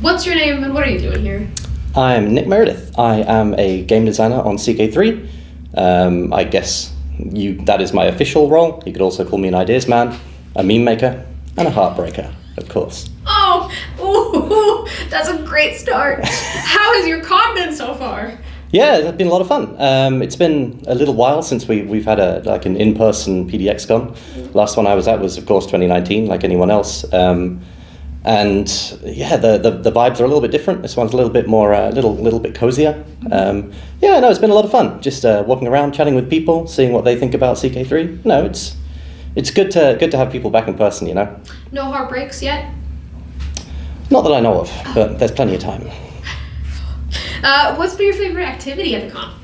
What's your name and what are you doing here? I'm Nick Meredith. I am a game designer on CK3. I guess that is my official role. You could also call me an ideas man, a meme maker, and a heartbreaker, of course. Oh, ooh, that's a great start. How has your con been so far? Yeah, it's been a lot of fun. It's been a little while since we've had an in-person PDXCON. Last one I was at was, of course, 2019, like anyone else. And yeah, the vibes are a little bit different. This one's a little bit more, little bit cozier. Yeah, no, it's been a lot of fun. Just walking around, chatting with people, seeing what they think about CK3. No, it's good to have people back in person, you know. No heartbreaks yet? Not that I know of, but there's plenty of time. What's been your favorite activity at the con?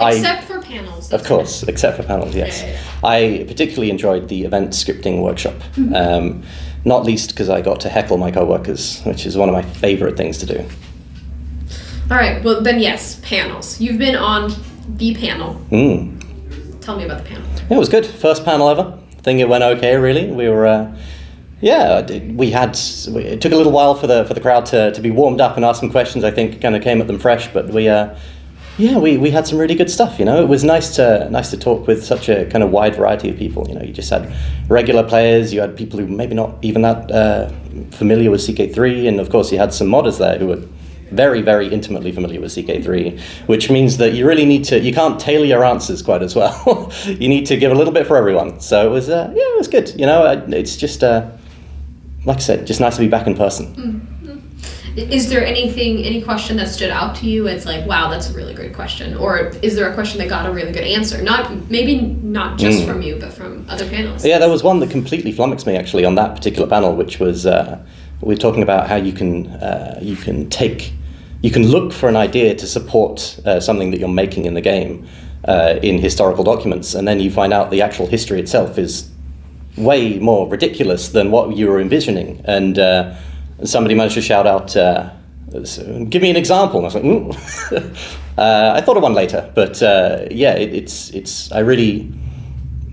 Except for panels. Of course, except for panels, yes. Yeah. I particularly enjoyed the event scripting workshop. Not least because I got to heckle my coworkers, which is one of my favorite things to do. All right, well then yes, panels. You've been on the panel. Tell me about the panel. Yeah, it was good. First panel ever. I think it went okay, really. We were, it took a little while for the crowd to be warmed up and ask some questions. I think kind of came at them fresh, but we had some really good stuff, you know. It was nice to talk with such a kind of wide variety of people, you know. You just had regular players, you had people who maybe not even that familiar with CK3, and of course you had some modders there who were very, very intimately familiar with CK3, which means that you really you can't tailor your answers quite as well. You need to give a little bit for everyone. So it was, it was good, you know. It's just, like I said, just nice to be back in person. Is there any question that stood out to you? It's like, wow, that's a really great question. Or is there a question that got a really good answer? Maybe not just from you, but from other panelists. Yeah, there was one that completely flummoxed me actually on that particular panel, which was we were talking about how you can look for an idea to support something that you're making in the game in historical documents, and then you find out the actual history itself is way more ridiculous than what you were envisioning. And somebody managed to shout out, give me an example. And I was like, I thought of one later, but yeah, I really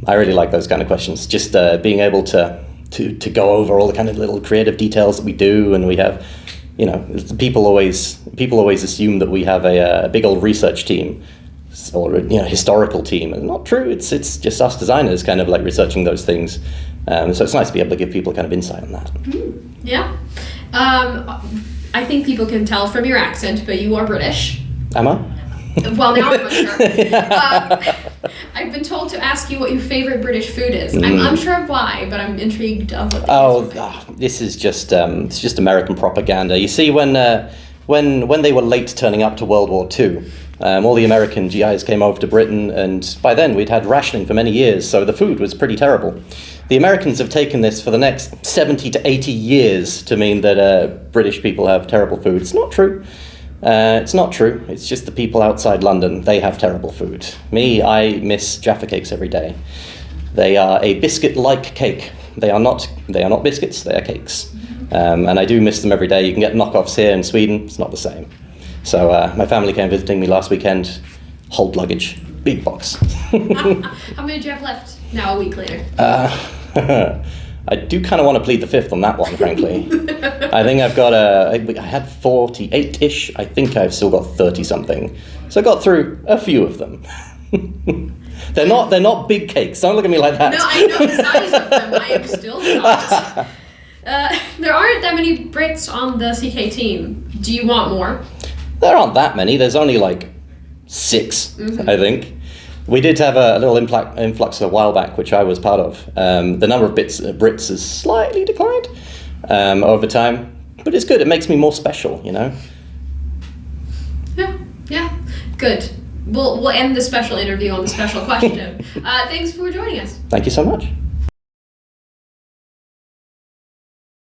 like those kind of questions. Just being able to go over all the kind of little creative details that we do, and we have, you know, people always assume that we have a big old research team or, you know, historical team, and not true. It's just us designers kind of like researching those things. So it's nice to be able to give people kind of insight on that. Yeah. I think people can tell from your accent, but you are British. Am I? Well, now I'm unsure. I've been told to ask you what your favorite British food is. I'm unsure of why, but I'm intrigued of what this is just it's just American propaganda. You see, when they were late turning up to World War II, all the American GIs came over to Britain, and by then we'd had rationing for many years, so the food was pretty terrible. The Americans have taken this for the next 70 to 80 years to mean that British people have terrible food. It's not true. It's not true. It's just the people outside London, they have terrible food. Me, I miss Jaffa cakes every day. They are a biscuit-like cake. They are not biscuits, they are cakes. And I do miss them every day. You can get knockoffs here in Sweden, it's not the same. So my family came visiting me last weekend, hold luggage, big box. How many do you have left now a week later? I do kind of want to plead the fifth on that one, frankly. I think I've got I had 48-ish. I think I've still got 30-something. So I got through a few of them. They're not big cakes. Don't look at me like that. No, I know the size of them. I am still shocked. There aren't that many Brits on the CK team. Do you want more? There aren't that many. There's only like 6, I think. We did have a little influx a while back, which I was part of. The number of Brits has slightly declined over time, but it's good. It makes me more special, you know? Yeah, good. We'll end the special interview on the special question. Thanks for joining us. Thank you so much.